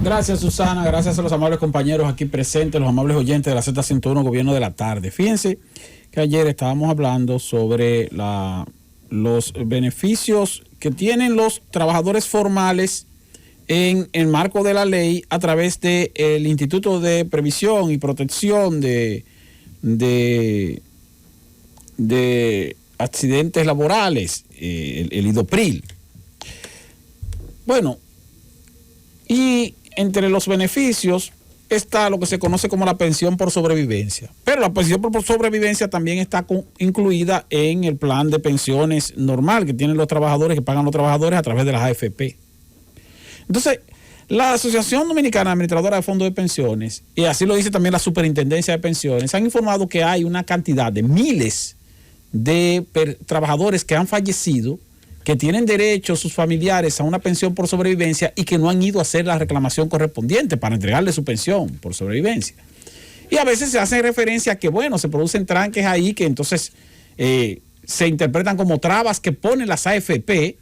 Gracias, Susana. Gracias a los amables compañeros aquí presentes, los amables oyentes de la Z101 Gobierno de la Tarde. Fíjense que ayer estábamos hablando sobre los beneficios que tienen los trabajadores formales en el marco de la ley a través del Instituto de Previsión y Protección de accidentes laborales, el IDOPRIL. Bueno, y entre los beneficios está lo que se conoce como la pensión por sobrevivencia. Pero la pensión por sobrevivencia también está incluida en el plan de pensiones normal que tienen los trabajadores, que pagan los trabajadores a través de las AFP. Entonces, la Asociación Dominicana Administradora de Fondos de Pensiones, y así lo dice también la Superintendencia de Pensiones, han informado que hay una cantidad de miles de trabajadores que han fallecido, que tienen derecho sus familiares a una pensión por sobrevivencia y que no han ido a hacer la reclamación correspondiente para entregarle su pensión por sobrevivencia. Y a veces se hace referencia a que, bueno, se producen tranques ahí que entonces se interpretan como trabas que ponen las AFP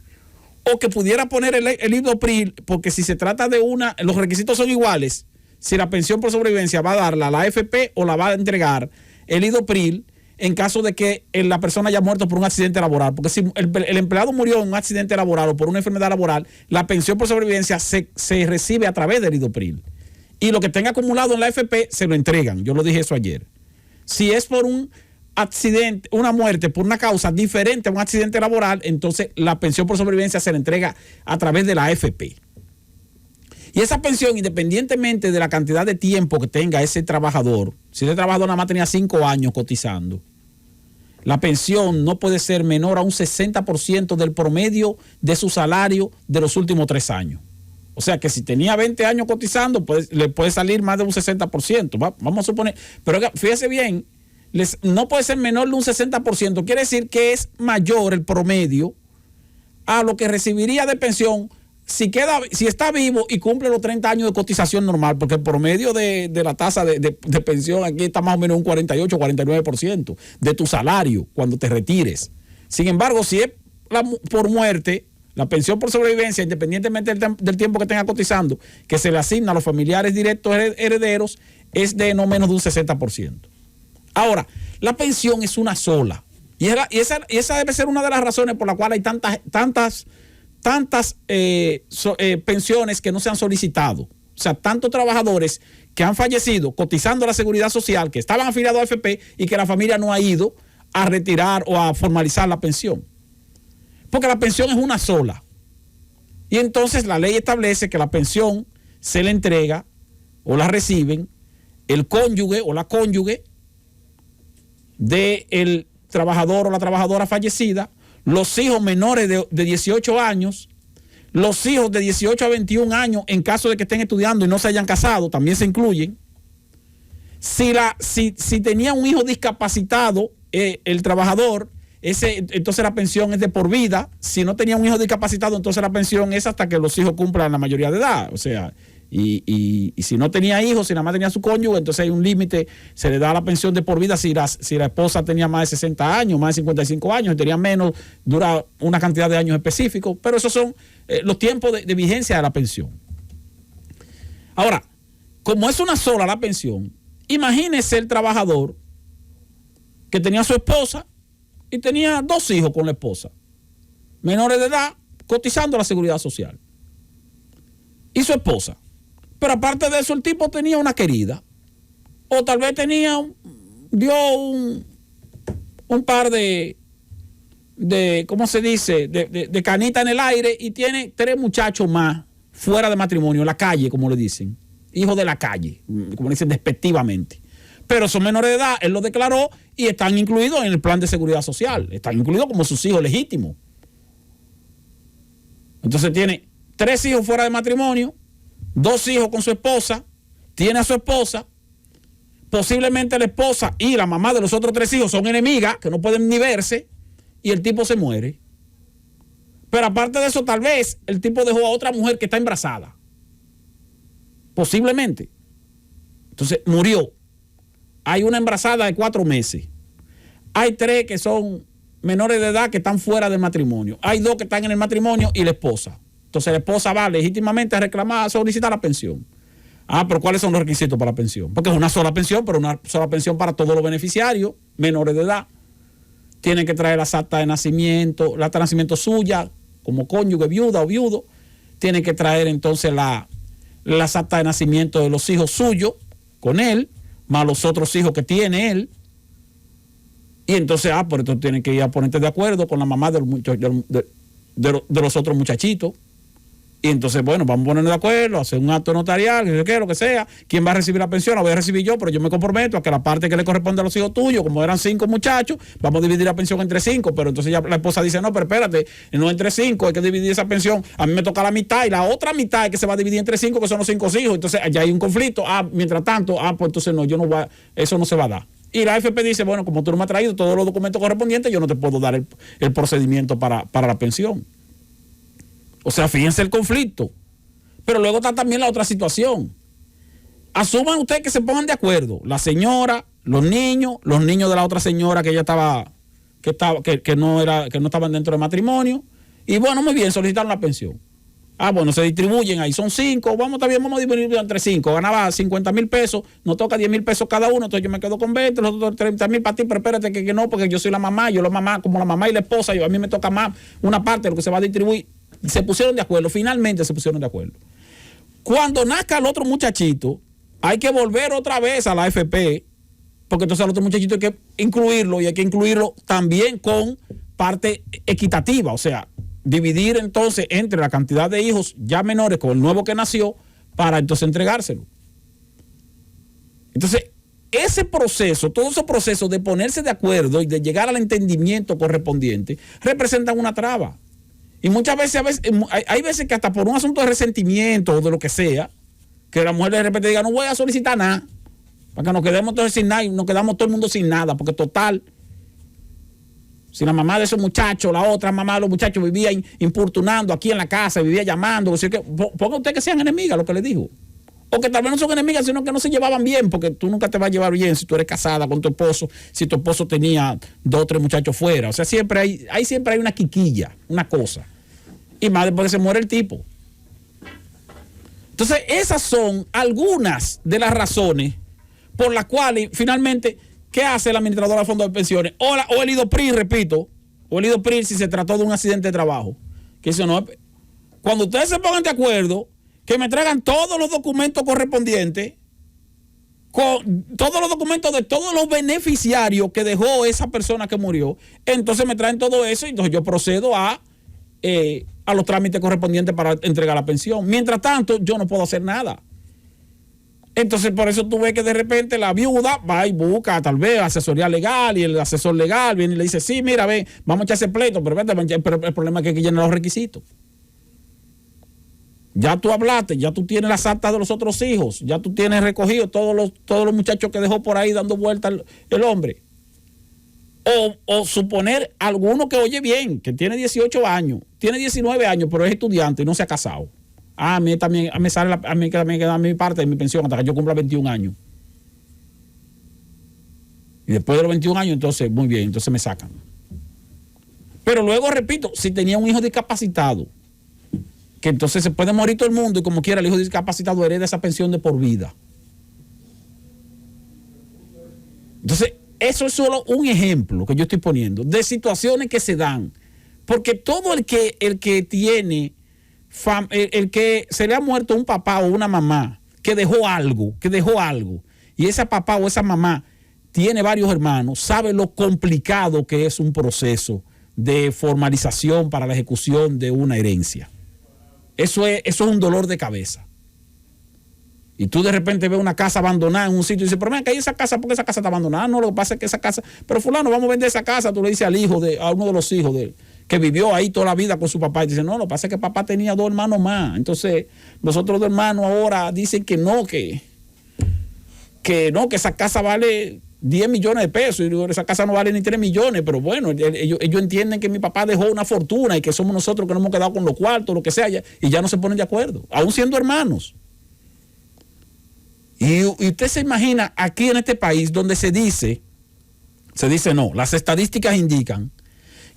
o que pudiera poner el IDOPRIL, porque si se trata de los requisitos son iguales. Si la pensión por sobrevivencia va a darla la AFP o la va a entregar el IDOPRIL, en caso de que la persona haya muerto por un accidente laboral. Porque si el empleado murió en un accidente laboral o por una enfermedad laboral, la pensión por sobrevivencia se recibe a través del IDOPRIL. Y lo que tenga acumulado en la AFP se lo entregan. Yo lo dije eso ayer. Si es por un accidente, una muerte por una causa diferente a un accidente laboral, entonces la pensión por sobrevivencia se le entrega a través de la AFP. Y esa pensión, independientemente de la cantidad de tiempo que tenga ese trabajador, si ese trabajador nada más tenía 5 años cotizando, la pensión no puede ser menor a un 60% del promedio de su salario de los últimos 3 años. O sea que si tenía 20 años cotizando, pues, le puede salir más de un 60%. Vamos a suponer, pero fíjese bien, no puede ser menor de un 60%. Quiere decir que es mayor el promedio a lo que recibiría de pensión si está vivo y cumple los 30 años de cotización normal, porque el promedio de la tasa de pensión aquí está más o menos un 48, 49% de tu salario cuando te retires. Sin embargo, si es por muerte, la pensión por sobrevivencia, independientemente del tiempo que tenga cotizando, que se le asigna a los familiares directos herederos, es de no menos de un 60%. Ahora, la pensión es una sola. Y esa debe ser una de las razones por la cual hay tantas pensiones que no se han solicitado. O sea, tantos trabajadores que han fallecido cotizando a la Seguridad Social, que estaban afiliados a AFP y que la familia no ha ido a retirar o a formalizar la pensión. Porque la pensión es una sola. Y entonces la ley establece que la pensión se le entrega o la reciben el cónyuge o la cónyuge del trabajador o la trabajadora fallecida, los hijos menores de 18 años, los hijos de 18 a 21 años en caso de que estén estudiando y no se hayan casado, también se incluyen. Si tenía un hijo discapacitado, el trabajador, entonces la pensión es de por vida. Si no tenía un hijo discapacitado, entonces la pensión es hasta que los hijos cumplan la mayoría de edad. O sea, y si no tenía hijos, si nada más tenía su cónyuge, entonces hay un límite, se le da la pensión de por vida si la esposa tenía más de 60 años, más de 55 años, y tenía menos, dura una cantidad de años específicos, pero esos son los tiempos de vigencia de la pensión. Ahora, como es una sola la pensión, imagínese el trabajador que tenía su esposa y tenía 2 hijos con la esposa, menores de edad, cotizando a la Seguridad Social, y su esposa. Pero aparte de eso, el tipo tenía una querida. O tal vez dio un par de ¿cómo se dice? De canita en el aire y tiene 3 muchachos más fuera de matrimonio, en la calle, como le dicen. Hijos de la calle, como le dicen despectivamente. Pero son menores de edad, él lo declaró y están incluidos en el plan de seguridad social. Están incluidos como sus hijos legítimos. Entonces tiene 3 hijos fuera de matrimonio, 2 hijos con su esposa, tiene a su esposa, posiblemente la esposa y la mamá de los otros 3 hijos son enemigas, que no pueden ni verse, y el tipo se muere. Pero aparte de eso, tal vez el tipo dejó a otra mujer que está embarazada. Posiblemente. Entonces murió. Hay una embarazada de 4 meses. Hay 3 que son menores de edad que están fuera del matrimonio. Hay 2 que están en el matrimonio y la esposa. Entonces la esposa va legítimamente a reclamar, a solicitar la pensión. Pero ¿cuáles son los requisitos para la pensión? Porque es una sola pensión, pero una sola pensión para todos los beneficiarios menores de edad. Tienen que traer las actas de nacimiento, la acta de nacimiento suya, como cónyuge, viuda o viudo. Tienen que traer entonces las actas de nacimiento de los hijos suyos con él, más los otros hijos que tiene él. Y entonces, por esto tienen que ir a ponerte de acuerdo con la mamá de los otros muchachitos. Y entonces, bueno, vamos a ponernos de acuerdo, hacer un acto notarial, lo que sea. ¿Quién va a recibir la pensión? La voy a recibir yo, pero yo me comprometo a que la parte que le corresponde a los hijos tuyos, como eran 5 muchachos, vamos a dividir la pensión entre 5. Pero entonces ya la esposa dice, no, pero espérate, no entre 5, hay que dividir esa pensión. A mí me toca la mitad y la otra mitad es que se va a dividir entre 5, que son los 5 hijos. Entonces ya hay un conflicto. Mientras tanto, pues entonces no, yo no voy eso no se va a dar. Y la AFP dice, bueno, como tú no me has traído todos los documentos correspondientes, yo no te puedo dar el procedimiento para la pensión. O sea, fíjense el conflicto. Pero luego está también la otra situación. Asuman ustedes que se pongan de acuerdo. La señora, los niños de la otra señora que ella que no estaban dentro del matrimonio. Y bueno, muy bien, solicitaron la pensión. Bueno, se distribuyen ahí, son 5, vamos a dividirlo entre 5. Ganaba 50,000 pesos, nos toca 10,000 pesos cada uno, entonces yo me quedo con 20, los otros 30,000 para ti, pero espérate que no, porque yo soy la mamá, como la mamá y la esposa, a mí me toca más una parte de lo que se va a distribuir. Se pusieron de acuerdo, finalmente se pusieron de acuerdo. Cuando nazca el otro muchachito, hay que volver otra vez a la AFP, porque entonces al otro muchachito hay que incluirlo, y hay que incluirlo también con parte equitativa, o sea, dividir entonces entre la cantidad de hijos ya menores con el nuevo que nació para entonces entregárselo. Entonces, todos esos procesos de ponerse de acuerdo y de llegar al entendimiento correspondiente representan una traba. Y muchas veces, hay veces que hasta por un asunto de resentimiento o de lo que sea, que la mujer de repente diga, no voy a solicitar nada, para que nos quedemos todos sin nada y nos quedamos todo el mundo sin nada, porque total, si la mamá de esos muchachos, la otra mamá de los muchachos vivía importunando aquí en la casa, vivía llamando, ponga usted que sean enemigas, lo que le dijo. O que tal vez no son enemigas, sino que no se llevaban bien, porque tú nunca te vas a llevar bien si tú eres casada con tu esposo, si tu esposo tenía 2 o 3 muchachos fuera. O sea, siempre hay una quiquilla, una cosa. Y más después que se muere el tipo. Entonces, esas son algunas de las razones por las cuales finalmente, ¿qué hace el administrador del fondo de pensiones? O el IDOPRI, repito, o el IDOPRI si se trató de un accidente de trabajo. Que eso no, cuando ustedes se pongan de acuerdo, que me traigan todos los documentos correspondientes, con todos los documentos de todos los beneficiarios que dejó esa persona que murió, entonces me traen todo eso y entonces yo procedo a los trámites correspondientes para entregar la pensión. Mientras tanto, yo no puedo hacer nada. Entonces, por eso tú ves que de repente la viuda va y busca tal vez asesoría legal y el asesor legal viene y le dice, sí, mira, ven, vamos a echar ese pleito, pero el problema es que hay que llenar los requisitos. Ya tú hablaste, ya tú tienes las actas de los otros hijos, ya tú tienes recogido todos los muchachos que dejó por ahí dando vuelta el hombre. O suponer alguno que oye bien, que tiene 18 años, tiene 19 años, pero es estudiante y no se ha casado. A mí también me sale a mí queda mi parte de mi pensión hasta que yo cumpla 21 años. Y después de los 21 años, entonces, muy bien, entonces me sacan. Pero luego, repito, si tenía un hijo discapacitado, que entonces se puede morir todo el mundo y como quiera el hijo discapacitado hereda esa pensión de por vida. Entonces, eso es solo un ejemplo que yo estoy poniendo de situaciones que se dan. Porque todo el que tiene, el que se le ha muerto un papá o una mamá que dejó algo, y ese papá o esa mamá tiene varios hermanos, sabe lo complicado que es un proceso de formalización para la ejecución de una herencia. Eso es un dolor de cabeza. Y tú de repente ves una casa abandonada en un sitio y dices, pero mira, ¿qué hay esa casa? ¿Por qué esa casa está abandonada? No, lo que pasa es que esa casa, pero fulano, vamos a vender esa casa. Tú le dices a uno de los hijos que vivió ahí toda la vida con su papá y dice, no, lo que pasa es que papá tenía 2 hermanos más. Entonces, los otros 2 hermanos ahora dicen que esa casa vale 10 millones de pesos. Y digo, esa casa no vale ni 3 millones, pero bueno, ellos entienden que mi papá dejó una fortuna y que somos nosotros que nos hemos quedado con los cuartos, lo que sea, y ya no se ponen de acuerdo, aún siendo hermanos. Y usted se imagina aquí en este país donde se dice no, las estadísticas indican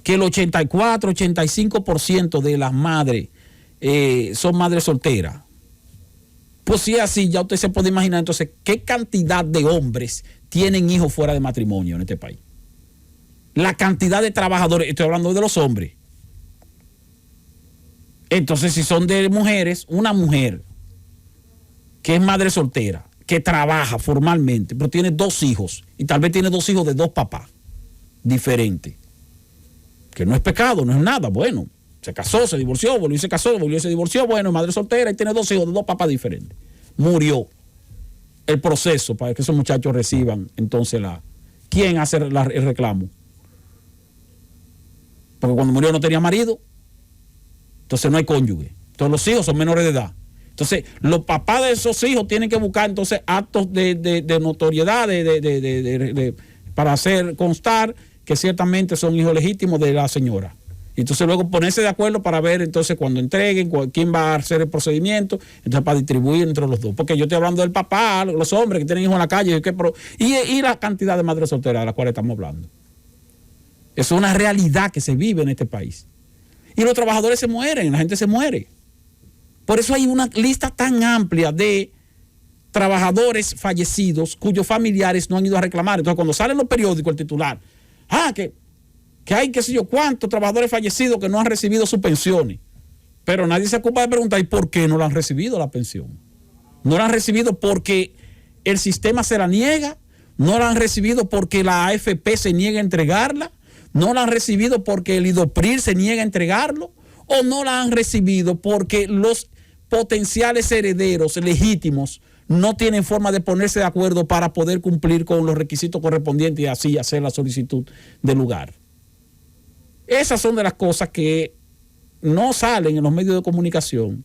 que el 84-85% de las madres son madres solteras. Pues si es así, ya usted se puede imaginar entonces qué cantidad de hombres tienen hijos fuera de matrimonio en este país. La cantidad de trabajadores, estoy hablando de los hombres. Entonces, si son de mujeres, una mujer que es madre soltera, que trabaja formalmente, pero tiene 2 hijos, y tal vez tiene 2 hijos de 2 papás diferentes, que no es pecado, no es nada, bueno, se casó, se divorció, volvió y se casó, volvió y se divorció, bueno, madre soltera y tiene 2 hijos de 2 papás diferentes. Murió. El proceso para que esos muchachos reciban entonces ¿quién hace el reclamo? Porque cuando murió no tenía marido, entonces no hay cónyuge. Entonces los hijos son menores de edad. Entonces los papás de esos hijos tienen que buscar entonces actos de notoriedad para hacer constar que ciertamente son hijos legítimos de la señora. Y entonces luego ponerse de acuerdo para ver entonces cuando entreguen quién va a hacer el procedimiento, entonces para distribuir entre los dos. Porque yo estoy hablando del papá, los hombres que tienen hijos en la calle y la cantidad de madres solteras de las cuales estamos hablando. Eso es una realidad que se vive en este país. Y los trabajadores se mueren, la gente se muere. Por eso hay una lista tan amplia de trabajadores fallecidos cuyos familiares no han ido a reclamar. Entonces cuando sale en los periódicos el titular, que hay qué sé yo cuántos trabajadores fallecidos que no han recibido sus pensiones. Pero nadie se ocupa de preguntar, ¿y por qué no la han recibido la pensión? No la han recibido porque el sistema se la niega, no la han recibido porque la AFP se niega a entregarla, no la han recibido porque el IDOPRIL se niega a entregarlo, o no la han recibido porque los potenciales herederos legítimos no tienen forma de ponerse de acuerdo para poder cumplir con los requisitos correspondientes y así hacer la solicitud del lugar. Esas son de las cosas que no salen en los medios de comunicación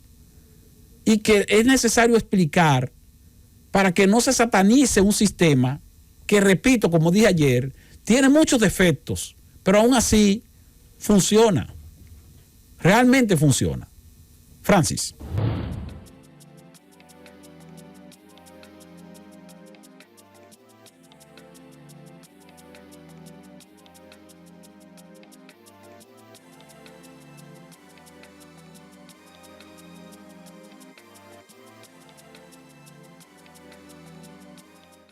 y que es necesario explicar para que no se satanice un sistema que, repito, como dije ayer, tiene muchos defectos, pero aún así funciona. Realmente funciona. Francis.